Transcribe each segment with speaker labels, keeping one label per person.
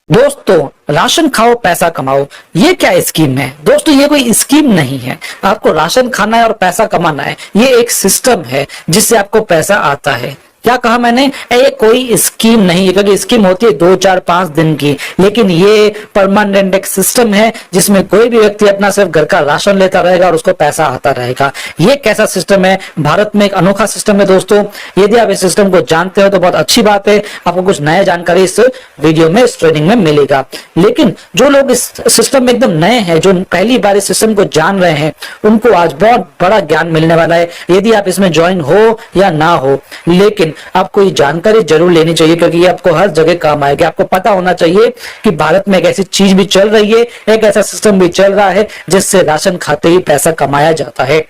Speaker 1: दोस्तों, राशन खाओ पैसा कमाओ, ये क्या स्कीम है? दोस्तों, ये कोई स्कीम नहीं है। आपको राशन खाना है और पैसा कमाना है, ये एक सिस्टम है जिससे आपको पैसा आता है। क्या कहा मैंने? ये कोई स्कीम नहीं है, क्योंकि स्कीम होती है 2 4 5 दिन की, लेकिन ये परमानेंट एक सिस्टम है जिसमें कोई भी व्यक्ति अपना सिर्फ घर का राशन लेता रहेगा और उसको पैसा आता रहेगा। ये कैसा सिस्टम है? भारत में एक अनोखा सिस्टम है दोस्तों। यदि आप इस सिस्टम को जानते हो तो बहुत अच्छी बात है, आपको कुछ नया जानकारी इस वीडियो में, इस ट्रेनिंग में मिलेगा। लेकिन जो लोग इस सिस्टम में एकदम नए हैं, जो पहली बार इस सिस्टम को जान रहे हैं, उनको आज बहुत बड़ा ज्ञान मिलने वाला है, यदि आप इसमें ज्वाइन हो या ना हो। लेकिन आपको ये जानकारी जरूर लेनी चाहिए, क्योंकि ये आपको हर जगह काम आएगी। आपको पता होना चाहिए कि भारत में एक ऐसी चीज भी चल रही है, एक ऐसा सिस्टम भी चल रहा है जिससे राशन खाते ही पैसा कमाया जाता है।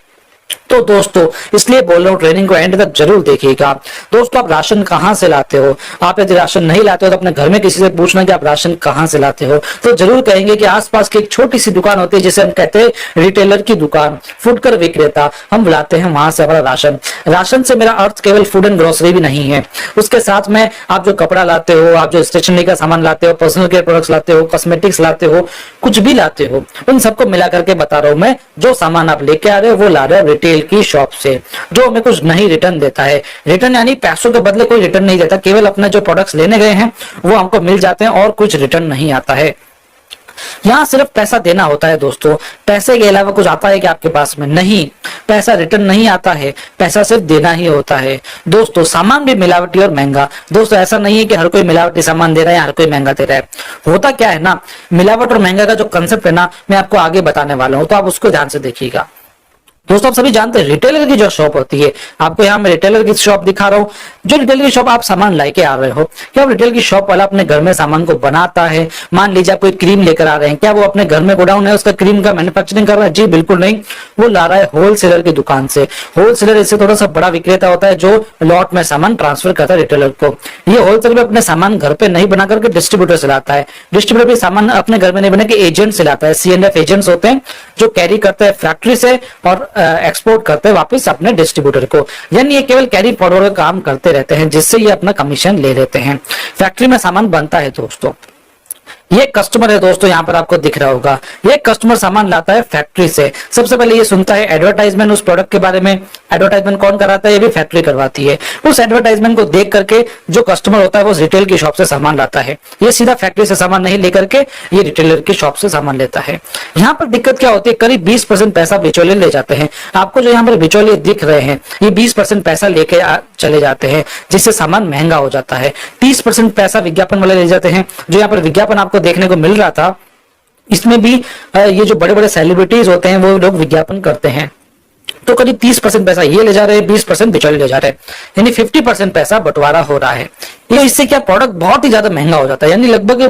Speaker 1: तो दोस्तों, इसलिए बोल रहा हूं, ट्रेनिंग को एंड तक जरूर देखिएगा। दोस्तों, आप राशन कहां से लाते हो? आप यदि राशन नहीं लाते हो तो अपने घर में किसी से पूछना कि आप राशन कहां से लाते हो, तो जरूर कहेंगे कि आसपास की एक छोटी सी दुकान होती है जिसे हम कहते हैं रिटेलर की दुकान, फुटकर विक्रेता, हम लाते हैं वहां से हमारा राशन। राशन से मेरा अर्थ केवल फूड एंड ग्रोसरी भी नहीं है, उसके साथ में आप जो कपड़ा लाते हो, आप जो स्टेशनरी का सामान लाते हो, पर्सनल केयर प्रोडक्ट्स लाते हो, कॉस्मेटिक्स लाते हो, कुछ भी लाते हो, उन सबको मिला करके बता रहा हूं मैं। जो सामान आप लेके आ रहे हो वो ला रहे हो रिटेल की शॉप से, जो हमें कुछ नहीं रिटर्न देता है। रिटर्न यानी पैसों के बदले कोई रिटर्न नहीं देता, केवल अपने जो प्रोडक्ट्स लेने गए हैं वो हमको मिल जाते हैं और कुछ रिटर्न नहीं आता है। यहां सिर्फ पैसा देना होता है दोस्तों, पैसे के अलावा कुछ आता है कि आपके पास में? नहीं, पैसा रिटर्न नहीं आता है, पैसा सिर्फ देना ही होता है। दोस्तों, सामान भी मिलावटी और महंगा। दोस्तों, ऐसा नहीं है कि हर कोई मिलावटी सामान दे रहा है, हर कोई महंगा दे रहा है। होता क्या है ना, मिलावट और महंगा का जो कंसेप्ट है ना, मैं आपको आगे बताने वाला हूं, तो आप उसको ध्यान से देखिएगा। दोस्तों, आप सभी जानते हैं रिटेलर की जो शॉप होती है, आपको यहाँ मैं रिटेलर की शॉप दिखा रहा हूँ। जो रिटेलर की शॉप आप सामान लेके आ रहे हो, क्या रिटेलर की शॉप वाला अपने घर में सामान को बनाता है? मान लीजिए आप कोई क्रीम लेकर आ रहे हैं, क्या वो अपने घर में गोडाउन है उसका क्रीम का मैन्युफैक्चरिंग कर रहा है? जी बिल्कुल नहीं, वो ला रहा है होलसेलर की दुकान से। होलसेलर इससे थोड़ा सा बड़ा विक्रेता होता है जो लॉट में सामान ट्रांसफर करता है रिटेलर को। ये होलसेलर में अपने सामान घर पे नहीं बना करके डिस्ट्रीब्यूटर से लाता है। डिस्ट्रीब्यूटर भी सामान अपने घर में नहीं बना के एजेंट से लाता है। C&F एजेंट्स होते हैं जो कैरी करते हैं फैक्ट्री से और एक्सपोर्ट करते हैं वापस अपने डिस्ट्रीब्यूटर को। यानी ये केवल कैरी फॉरवर्ड का काम करते रहते हैं, जिससे ये अपना कमीशन ले लेते हैं। फैक्ट्री में सामान बनता है दोस्तों। ये कस्टमर है दोस्तों, यहाँ पर आपको दिख रहा होगा, ये कस्टमर सामान लाता है फैक्ट्री से। सबसे पहले ये सुनता है एडवर्टाइजमेंट उस प्रोडक्ट के बारे में। एडवर्टाइजमेंट कौन कराता है? ये भी फैक्ट्री करवाती है। उस एडवर्टाइजमेंट को देख करके जो कस्टमर होता है वो रिटेल की शॉप से सामान लाता है। ये सीधा फैक्ट्री से सामान नहीं लेकर के ये रिटेलर की शॉप से सामान लेता है। यहाँ पर दिक्कत क्या होती है, करीब 20% पैसा बिचौलिए ले जाते हैं। आपको जो यहाँ पर बिचौलिए दिख रहे हैं, ये 20% पैसा लेके चले जाते हैं, जिससे सामान महंगा हो जाता है। 30% पैसा विज्ञापन वाले ले जाते हैं। जो यहाँ पर विज्ञापन आपको देखने को मिल रहा था, इसमें भी ये जो बड़े बड़े सेलिब्रिटीज होते हैं वो लोग विज्ञापन करते हैं। तो करीब 30% पैसा ये ले जा रहे हैं, 20% बिचौलिए ले जा रहे हैं, यानी 50% पैसा बंटवारा हो रहा है। ये इससे क्या, प्रोडक्ट बहुत ही ज्यादा महंगा हो जाता है। यानी लगभग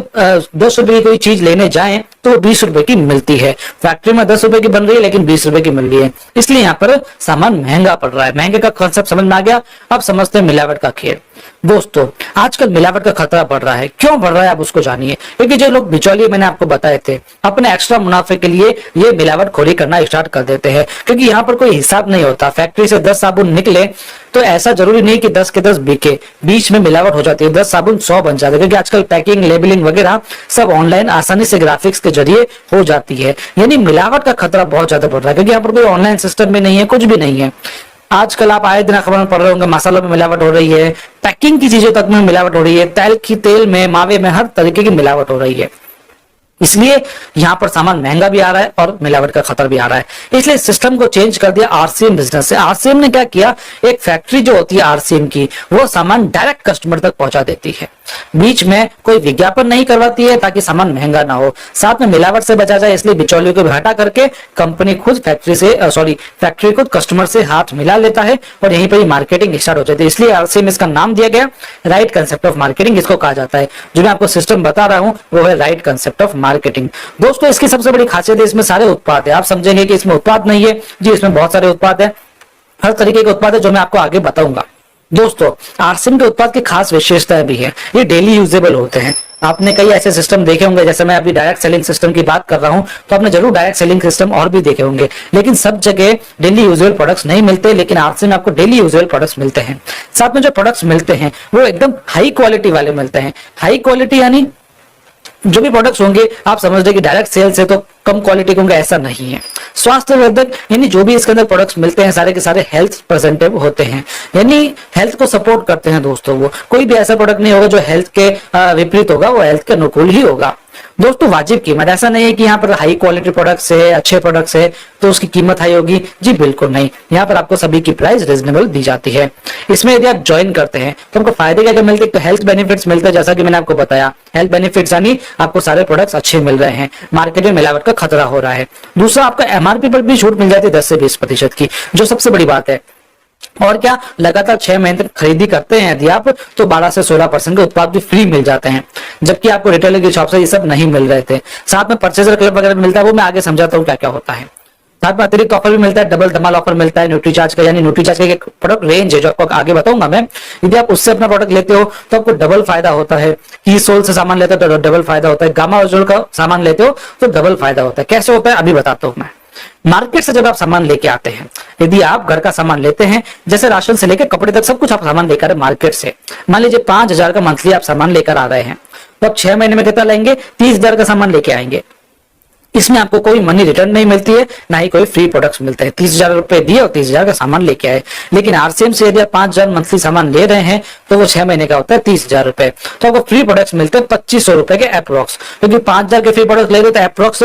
Speaker 1: 10 रुपए की कोई चीज लेने जाएं तो 20 रुपए की मिलती है। फैक्ट्री में 10 रुपए की बन रही है लेकिन 20 रुपए की मिल रही है, इसलिए यहाँ पर सामान महंगा पड़ रहा है। महंगे का कॉन्सेप्ट समझ में आ गया? अब समझते हैं मिलावट का खेल। दोस्तों, आजकल मिलावट का खतरा बढ़ रहा है। क्यों बढ़ रहा है आप उसको जानिए। क्योंकि जो लोग बिचौलिए मैंने आपको बताए थे, अपने एक्स्ट्रा मुनाफे के लिए ये मिलावट खोरी करना स्टार्ट कर देते हैं। क्योंकि यहाँ पर कोई हिसाब नहीं होता। फैक्ट्री से 10 साबुन निकले तो ऐसा जरूरी नहीं कि 10 के 10 बिके, बीच में मिलावट हो जाती है। 10 साबुन 100 बन जाते हैं, क्योंकि आजकल पैकिंग, लेबलिंग वगैरह सब ऑनलाइन आसानी से ग्राफिक्स के जरिए हो जाती है। यानी मिलावट का खतरा बहुत ज्यादा बढ़ रहा है, क्योंकि यहाँ पर कोई ऑनलाइन सिस्टम भी नहीं है, कुछ भी नहीं है। आजकल आप आए दिन खबर में पढ़ रहे होंगे, मसालों में मिलावट हो रही है, पैकिंग की चीजों तक में मिलावट हो रही है, तेल में, मावे में, हर तरीके की मिलावट हो रही है। इसलिए यहां पर सामान महंगा भी आ रहा है और मिलावट का खतरा भी आ रहा है। इसलिए सिस्टम को चेंज कर दिया आरसीएम बिजनेस से। आरसीएम ने क्या किया, एक फैक्ट्री जो होती है आरसीएम की, वो सामान डायरेक्ट कस्टमर तक पहुंचा देती है। बीच में कोई विज्ञापन नहीं करवाती है ताकि सामान महंगा ना हो, साथ में मिलावट से बचा जाए। इसलिए बिचौलियों को हटा करके कंपनी खुद फैक्ट्री खुद कस्टमर से हाथ मिला लेता है और यहीं पर ही मार्केटिंग स्टार्ट हो जाती है। इसलिए आरसीएम इसका नाम दिया गया, राइट कंसेप्ट ऑफ मार्केटिंग इसको कहा जाता है। जो मैं आपको सिस्टम बता रहा हूं वो है राइट कंसेप्ट ऑफ मार्केटिंग। दोस्तों, इसकी सबसे बड़ी खासियत है इसमें सारे उत्पाद है। आप समझेंगे कि इसमें उत्पाद नहीं है, जी इसमें बहुत सारे उत्पाद है, हर तरीके के उत्पाद है जो मैं आपको आगे बताऊंगा। दोस्तों, आरसीएम के उत्पाद की खास विशेषताएं भी है, ये डेली यूजेबल होते हैं। आपने कई ऐसे सिस्टम देखे होंगे, जैसे मैं अभी डायरेक्ट सेलिंग सिस्टम की बात कर रहा हूं, तो आपने जरूर डायरेक्ट सेलिंग सिस्टम और भी देखे होंगे, लेकिन सब जगह डेली यूजेबल प्रोडक्ट्स नहीं मिलते। लेकिन आरसीएम में आपको डेली यूजेबल प्रोडक्ट्स मिलते हैं। साथ में जो प्रोडक्ट्स मिलते हैं वो एकदम हाई क्वालिटी वाले मिलते हैं। हाई क्वालिटी यानी जो भी प्रोडक्ट्स होंगे आप समझ रहे कि डायरेक्ट सेल्स है तो कम क्वालिटी के होंगे, ऐसा नहीं है। स्वास्थ्यवर्धक यानी जो भी इसके अंदर प्रोडक्ट्स मिलते हैं सारे के सारे हेल्थ प्रेजेंटिव होते हैं, यानी हेल्थ को सपोर्ट करते हैं दोस्तों। वो कोई भी ऐसा प्रोडक्ट नहीं होगा जो हेल्थ के विपरीत होगा, वो हेल्थ के अनुकूल ही होगा। दोस्तों वाजिब कीमत, ऐसा नहीं है कि यहाँ पर हाई क्वालिटी प्रोडक्ट्स है, अच्छे प्रोडक्ट्स है तो उसकी कीमत हाई होगी, जी बिल्कुल नहीं। यहाँ पर आपको सभी की प्राइस रिजनेबल दी जाती है। इसमें यदि आप ज्वाइन करते हैं तो हमको फायदे क्या क्या मिलते हैं, तो हेल्थ बेनिफिट्स मिलते हैं, जैसा कि मैंने आपको बताया हेल्थ बेनिफिट्स यानी आपको सारे प्रोडक्ट्स अच्छे मिल रहे हैं, मार्केट में मिलावट का खतरा हो रहा है। दूसरा, आपका एमआरपी पर भी छूट मिल जाती है 10 से 20% की, जो सबसे बड़ी बात है। और क्या, लगातार 6 महीने तक खरीदी करते हैं यदि आप तो 12 से 16% के उत्पाद भी फ्री मिल जाते हैं, जबकि आपको रिटेलर की शॉप से ये सब नहीं मिल रहे थे। साथ में परचेजर क्लब वगैरह मिलता है, वो मैं आगे समझाता हूँ क्या क्या होता है। साथ में अतिरिक्त ऑफर भी मिलता है, डबल धमाल ऑफर मिलता है न्यूट्रीचार्ज का, यानी न्यूट्रीचार्ज का एक प्रोडक्ट रेंज है जो आपको आगे बताऊंगा मैं। यदि आप उससे अपना प्रोडक्ट लेते हो तो आपको डबल फायदा होता है। की सोल से सामान लेते हो तो डबल फायदा होता है, गामा ओरिजिनल का सामान लेते हो तो डबल फायदा होता है। कैसे होता है अभी बताता हूँ मैं। मार्केट से जब आप सामान लेके आते हैं, यदि आप घर का सामान लेते हैं, जैसे राशन से लेकर कपड़े तक सब कुछ आप सामान लेकर मार्केट से, मान लीजिए 5,000 का मंथली आप सामान लेकर आ रहे हैं, तो आप 6 महीने में कितना लेंगे, 30,000 का सामान लेके आएंगे। इसमें आपको कोई मनी रिटर्न नहीं मिलती है, ना ही कोई फ्री प्रोडक्ट्स मिलते हैं। 30,000 रुपए दिए और 30,000 का सामान लेके आए। लेकिन आरसीएम से यदि आप 5,000 मंथली सामान ले रहे हैं तो वो 6 महीने का होता है 30,000 रुपए, तो आपको फ्री प्रोडक्ट्स मिलते हैं 2,500 रुपए के अप्रोक्स, क्योंकि 5,000 के फ्री प्रोडक्ट ले रहे तो अप्रोक्स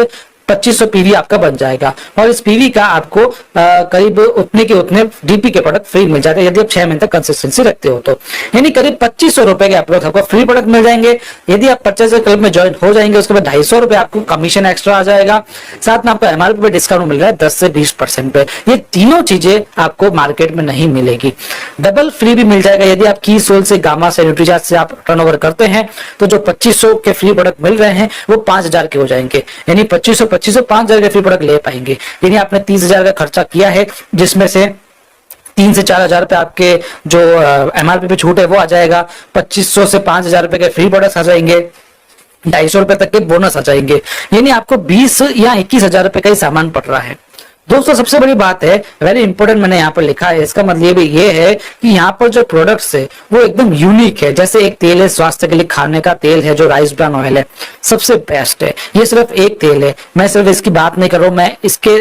Speaker 1: 2,500 पीवी आपका बन जाएगा। और इस पीवी का आपको करीब उतने के उतने डीपी के प्रोडक्ट फ्री मिल जाते हैं यदि आप 6 महीने तक कंसिस्टेंसी रखते हो तो, यानी करीब 2,500 रुपए के अप्रोक्स आपको फ्री प्रोडक्ट मिल जाएंगे। यदि आप परचेजर क्लब में ज्वाइन हो जाएंगे उसके बाद 250 रुपए आपको कमीशन एक्स्ट्रा आ जाएगा। साथ में आपको एमआरपी पे डिस्काउंट मिल रहा है 10 से 20% पे। ये तीनों चीजें आपको मार्केट में नहीं मिलेगी। डबल फ्री भी मिल जाएगा यदि आप की सोल से, गामा से, न्यूट्रीचार्ज से आप टर्नओवर करते हैं तो जो 2,500 के फ्री प्रोडक्ट मिल रहे हैं वो 5,000 के हो जाएंगे, यानी 2,500 5,000 के फ्री प्रोडक्ट ले पाएंगे। यानी आपने 30,000 का खर्चा किया है, जिसमें से 3 से 4,000 रुपए आपके जो एमआरपी पे छूट है वो आ जाएगा। 2,500 से 5,000 रुपए के फ्री प्रोडक्ट्स आ जाएंगे, 250 रुपए तक के बोनस आ जाएंगे, यानी आपको 20 या 21,000 रुपए का ही सामान पड़ रहा है। दोस्तों सबसे बड़ी बात है, वेरी इंपॉर्टेंट मैंने यहाँ पर लिखा है, इसका मतलब ये है कि यहाँ पर जो प्रोडक्ट्स है वो एकदम यूनिक है। जैसे एक तेल है स्वास्थ्य के लिए खाने का तेल है जो राइस ब्रान ऑयल है, सबसे बेस्ट है। ये सिर्फ एक तेल है, मैं सिर्फ इसकी बात नहीं कर रहा हूँ, मैं इसके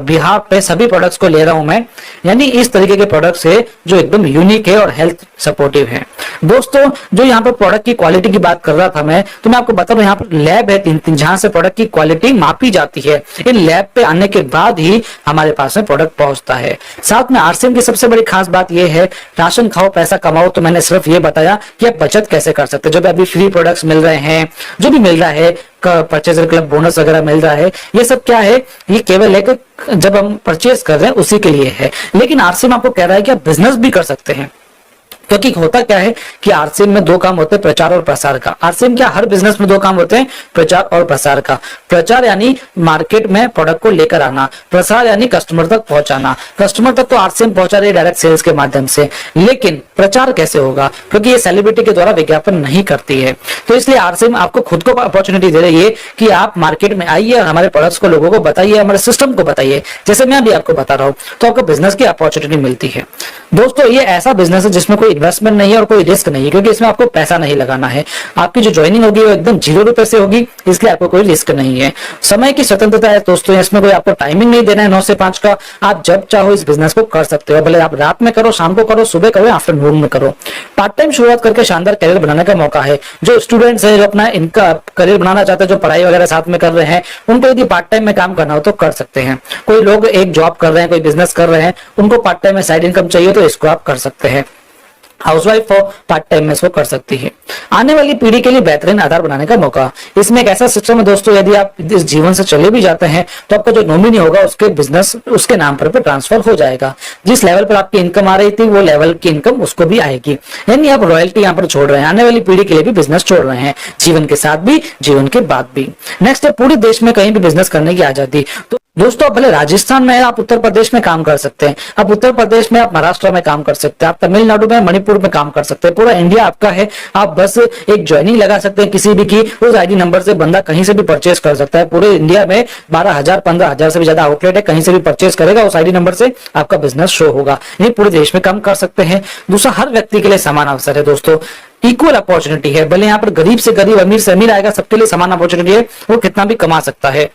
Speaker 1: बिहाफ पे सभी प्रोडक्ट्स को ले रहा हूं मैं, यानी इस तरीके के प्रोडक्ट्स है जो एकदम यूनिक है और हेल्थ सपोर्टिव है। दोस्तों जो यहाँ पर प्रोडक्ट की क्वालिटी की बात कर रहा था मैं, तो मैं आपको बता रहा हूँ यहाँ पर लैब है 3 जहां से प्रोडक्ट की क्वालिटी मापी जाती है। इन लैब पे आने के बाद ही हमारे पास में प्रोडक्ट पहुंचता है। साथ में आरसीएम की सबसे बड़ी खास बात यह है, राशन खाओ पैसा कमाओ, तो मैंने सिर्फ ये बताया कि आप बचत कैसे कर सकते हैं। जो भी अभी फ्री प्रोडक्ट्स मिल रहे हैं, जो भी मिल रहा है, परचेजर क्लब बोनस वगैरह मिल रहा है, ये सब क्या है, ये केवल एक जब हम परचेज कर रहे हैं उसी के लिए है। लेकिन आरसीएम आपको कह रहा है कि आप बिजनेस भी कर सकते हैं, क्योंकि होता क्या है कि आरसीएम में 2 काम होते हैं, प्रचार और प्रसार का। आरसीएम क्या, हर बिजनेस में 2 काम होते हैं, प्रचार और प्रसार का। प्रचार यानी मार्केट में प्रोडक्ट को लेकर आना, प्रसार यानी कस्टमर तक पहुंचाना। कस्टमर तक तो आरसीएम पहुंचा रही है डायरेक्ट सेल्स के माध्यम से, लेकिन प्रचार कैसे होगा, क्योंकि ये सेलिब्रिटी के द्वारा विज्ञापन नहीं करती है। तो इसलिए आरसीएम आपको खुद को अपॉर्चुनिटी दे रही है कि आप मार्केट में आइए और हमारे प्रोडक्ट्स को लोगों को बताइए, हमारे सिस्टम को बताइए, जैसे मैं भी आपको बता रहा हूँ, तो आपको बिजनेस की अपॉर्चुनिटी मिलती है। दोस्तों ये ऐसा बिजनेस है जिसमें कोई इन्वेस्टमेंट नहीं है और कोई रिस्क नहीं है, क्योंकि इसमें आपको पैसा नहीं लगाना है। आपकी जो ज्वाइनिंग होगी वो एकदम 0 रुपए से होगी, इसलिए आपको कोई रिस्क नहीं है। समय की स्वतंत्रता है दोस्तों, इसमें कोई आपको टाइमिंग नहीं देना है 9 से 5 का। आप जब चाहो इस बिजनेस को कर सकते हो, भले आप रात में करो, शाम को करो, सुबह करो, आफ्टरनून में करो। पार्ट टाइम शुरुआत करके शानदार करियर बनाने का मौका है। जो स्टूडेंट्स है, जो अपना इनका करियर बनाना चाहते हैं, जो पढ़ाई वगैरह साथ में कर रहे हैं, उनको यदि पार्ट टाइम में काम करना हो तो कर सकते हैं। कोई लोग एक जॉब कर रहे हैं, कोई बिजनेस कर रहे हैं, उनको पार्ट टाइम में साइड इनकम चाहिए तो इसको आप कर सकते हैं। हाउसवाइफ हो पार्ट टाइम में इसको कर सकती है। आने वाली पीढ़ी के लिए बेहतरीन आधार बनाने का मौका। इसमें एक ऐसा सिस्टम है दोस्तों, यदि आप इस जीवन से चले भी जाते हैं तो आपका जो नॉमिनी होगा उसके बिजनेस उसके नाम पर ट्रांसफर हो जाएगा। जिस लेवल पर आपकी इनकम आ रही थी वो लेवल की इनकम उसको भी आएगी, यानी आप रॉयल्टी यहाँ पर छोड़ रहे हैं, आने वाली पीढ़ी के लिए भी बिजनेस छोड़ रहे हैं, जीवन के साथ भी जीवन के बाद भी। नेक्स्ट है पूरे देश में कहीं भी बिजनेस करने की आजादी। तो दोस्तों आप भले राजस्थान में, आप उत्तर प्रदेश में काम कर सकते हैं, आप उत्तर प्रदेश में, आप महाराष्ट्र में काम कर सकते हैं, आप तमिलनाडु में, मणिपुर जयपुर में काम कर सकते हैं, पूरा इंडिया आपका है। आप बस एक ज्वाइनिंग लगा सकते हैं किसी भी की, उस आईडी नंबर से बंदा कहीं से भी परचेज कर सकता है। पूरे इंडिया में 12,000 15,000 से भी ज्यादा आउटलेट है, कहीं से भी परचेज करेगा उस आईडी नंबर से आपका बिजनेस शो होगा। ये पूरे देश में काम कर सकते हैं। दूसरा, हर व्यक्ति के लिए समान अवसर है दोस्तों, इक्वल अपॉर्चुनिटी है। भले यहाँ पर गरीब से गरीब, अमीर से अमीर आएगा, सबके लिए समान अपॉर्चुनिटी है, वो कितना भी कमा सकता है।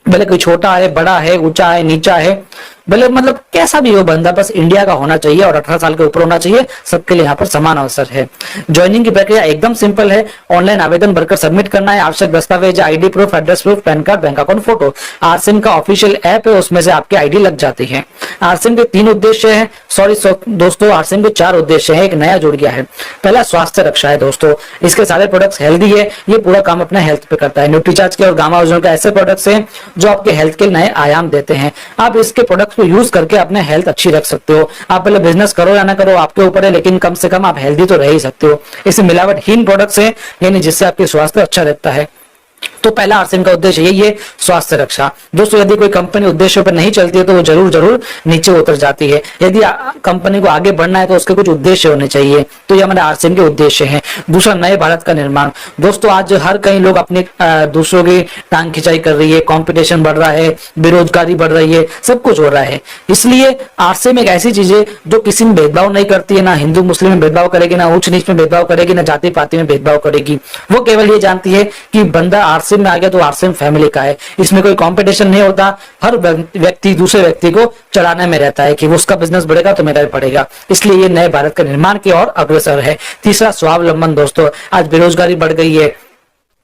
Speaker 1: भले कोई छोटा है, बड़ा है, ऊंचा है, नीचा है, भले मतलब कैसा भी हो बंदा, बस इंडिया का होना चाहिए और 18 साल के ऊपर होना चाहिए। सबके लिए यहाँ पर समान अवसर है। ज्वाइनिंग की प्रक्रिया एकदम सिंपल है। ऑनलाइन आवेदन भरकर सबमिट करना है। आवश्यक दस्तावेज ID proof, address proof, pan card, bank account photo. RCM का ऑफिशियल ऐप है, उसमें से आपकी आईडी लग जाती है। आरसीएम के 3 उद्देश्य है, दोस्तों आरसीएम के 4 उद्देश्य है, एक नया जुड़ गया है। पहला स्वास्थ्य रक्षा है दोस्तों, इसके सारे प्रोडक्ट्स हेल्दी है, ये पूरा काम अपने हेल्थ पे करता है। न्यूट्रीचार्ज के और गामा ओजोन के ऐसे प्रोडक्ट्स हैं जो आपके हेल्थ के नए आयाम देते हैं। आप इसके प्रोडक्ट्स को यूज करके अपने हेल्थ अच्छी रख सकते हो। आप पहले बिजनेस करो या ना करो आपके ऊपर है, लेकिन कम से कम आप हेल्दी तो रह ही सकते हो। इसमें मिलावटहीन प्रोडक्ट्स हैं, यानी जिससे आपके स्वास्थ्य अच्छा रहता है। तो पहला आरसीएम का उद्देश्य यही है, स्वास्थ्य रक्षा। दोस्तों यदि कोई कंपनी उद्देश्यों पर नहीं चलती है तो वो जरूर नीचे उतर जाती है। यदि कंपनी को आगे बढ़ना है तो उसके कुछ उद्देश्य होने चाहिए, तो ये हमारे आरसीएम के उद्देश्य हैं। दूसरा, नए भारत का निर्माण। दोस्तों आज हर कई लोग अपने दूसरों की टांग खिंचाई कर रही है, कंपटीशन बढ़ रहा है, बेरोजगारी बढ़ रही है, सब कुछ हो रहा है। इसलिए आरसीएम एक ऐसी चीज है जो किसी में भेदभाव नहीं करती है, ना हिंदू मुस्लिम में भेदभाव करेगी, ना ऊंच नीच में भेदभाव करेगी, ना जाति पाति में भेदभाव करेगी। वो केवल ये जानती है कि बंदा आरसीएम में आ गया तो आरसीएम फैमिली का है। इसमें कोई कंपटीशन नहीं होता, हर व्यक्ति दूसरे व्यक्ति को चढ़ाने में रहता है कि वो उसका बिजनेस बढ़ेगा तो मेरा भी बढ़ेगा। इसलिए ये नए भारत के निर्माण की ओर अग्रसर है। तीसरा, स्वावलंबन। दोस्तों आज बेरोजगारी बढ़ गई है,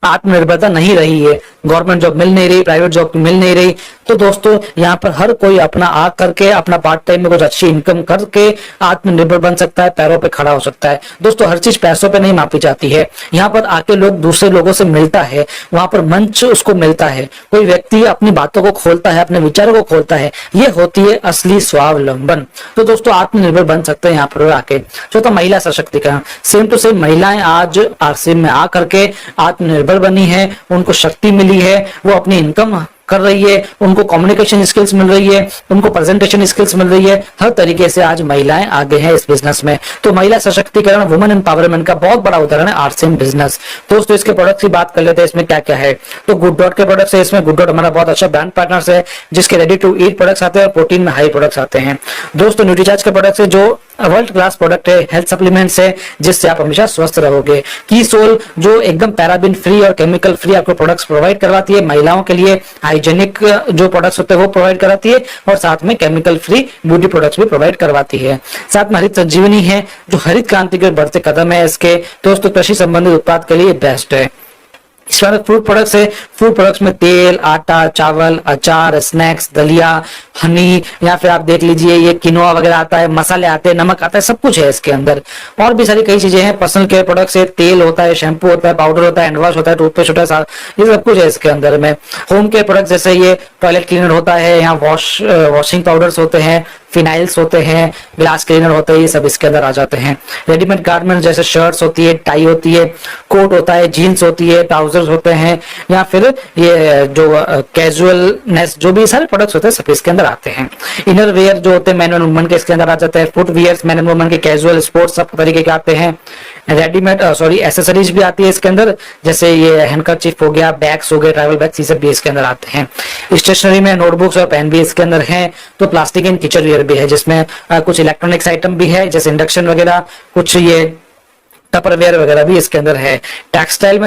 Speaker 1: आत्मनिर्भरता नहीं रही है, गवर्नमेंट जॉब मिल नहीं रही, प्राइवेट जॉब मिल नहीं रही, तो दोस्तों यहाँ पर हर कोई अपना आ करके अपना पार्ट टाइम में कुछ अच्छी इनकम करके आत्मनिर्भर बन सकता है, पैरों पे खड़ा हो सकता है। दोस्तों हर चीज पैसों पे नहीं मापी जाती है। यहाँ पर आके लोग दूसरे लोगों से मिलता है, वहां पर मंच उसको मिलता है, कोई व्यक्ति अपनी बातों को खोलता है, अपने विचारों को खोलता है, ये होती है असली स्वावलंबन। तो दोस्तों आत्मनिर्भर बन सकते हैं यहाँ पर आके। चौथा, महिला सशक्तिकरण। सेम टू सेम महिलाएं आज आरसीएम में आकर के आत्मनिर्भर बनी है, उनको शक्ति मिली है, वो अपनी इनकम कर रही है, उनको कम्युनिकेशन स्किल्स मिल रही है, उनको प्रेजेंटेशन स्किल्स मिल रही है। हर तरीके से आज महिलाएं आगे हैं इस बिजनेस में। तो महिला सशक्तिकरण, वुमेन एम्पावरमेंट का बहुत बड़ा उदाहरण है आरसीएम बिजनेस। दोस्तों इसके प्रोडक्ट्स की बात कर लेते हैं, इसमें क्या क्या है। तो गुड डॉट के प्रोडक्ट्स है, इसमें गुड डॉट हमारा बहुत अच्छा ब्रांड पार्टनर है, जिसके रेडी टू ईट प्रोडक्ट्स आते हैं और प्रोटीन में हाई प्रोडक्ट्स आते हैं। दोस्तों न्यूट्रीचार्ज के प्रोडक्ट्स है, जो वर्ल्ड क्लास प्रोडक्ट है, हेल्थ सप्लीमेंट्स है, जिससे आप हमेशा स्वस्थ रहोगे। कीसोल जो एकदम पैराबिन फ्री और केमिकल फ्री आपको प्रोडक्ट्स प्रोवाइड करवाती है, महिलाओं के लिए हाइजेनिक जो प्रोडक्ट्स होते हैं वो प्रोवाइड कराती है, और साथ में केमिकल फ्री ब्यूटी प्रोडक्ट्स भी प्रोवाइड करवाती है। साथ में हरित संजीवनी है, जो हरित क्रांति के बढ़ते कदम है इसके। दोस्तों कृषि संबंधित उत्पाद के लिए बेस्ट है। इसके बाद फूड प्रोडक्ट्स है, फूड प्रोडक्ट्स में तेल, आटा, चावल, अचार, स्नैक्स, दलिया, हनी, या फिर आप देख लीजिए ये किनोआ वगैरह आता है, मसाले आते हैं, नमक आता है, सब कुछ है इसके अंदर। और भी सारी कई चीजें हैं। पर्सनल केयर प्रोडक्ट्स है, तेल होता है, शैम्पू होता है, पाउडर होता है, हैंड वॉश होता है, टूथपेस्ट होता है, ये सब कुछ है इसके अंदर में। होम केयर प्रोडक्ट्स जैसे ये टॉयलेट क्लीनर होता है, यहाँ वॉशिंग पाउडर्स होते हैं, फिनाइल्स होते हैं, ग्लास क्लीनर होते हैं, ये सब इसके अंदर आ जाते हैं। रेडीमेड गारमेंट्स जैसे शर्ट्स होती है, टाई होती है, कोट होता है, जीन्स होती है, ट्राउजर्स होते हैं, या फिर ये जो कैजुअलनेस जो भी सारे प्रोडक्ट्स होते हैं सब इसके अंदर आते हैं। इनर वेयर जो होते हैं मैन एंड वुमन के इसके अंदर आ जाते हैं। Footwears man and woman के, कैजुअल, स्पोर्ट्स सब तरीके के आते हैं। रेडीमेड एसेसरीज भी आती है इसके अंदर, जैसे ये हैंडकरचीफ हो गया, बैग्स हो गए, ट्रैवल बैग्स, ये सब भी इसके अंदर आते हैं। स्टेशनरी में नोटबुक्स और पेन भी इसके अंदर हैं। तो प्लास्टिक एंड किचन वेयर भी है, जिसमें कुछ इलेक्ट्रॉनिक्स आइटम भी है, जैसे इंडक्शन वगैरह, कुछ ये टपरवेयर वगैरह भी इसके अंदर है। टेक्सटाइल में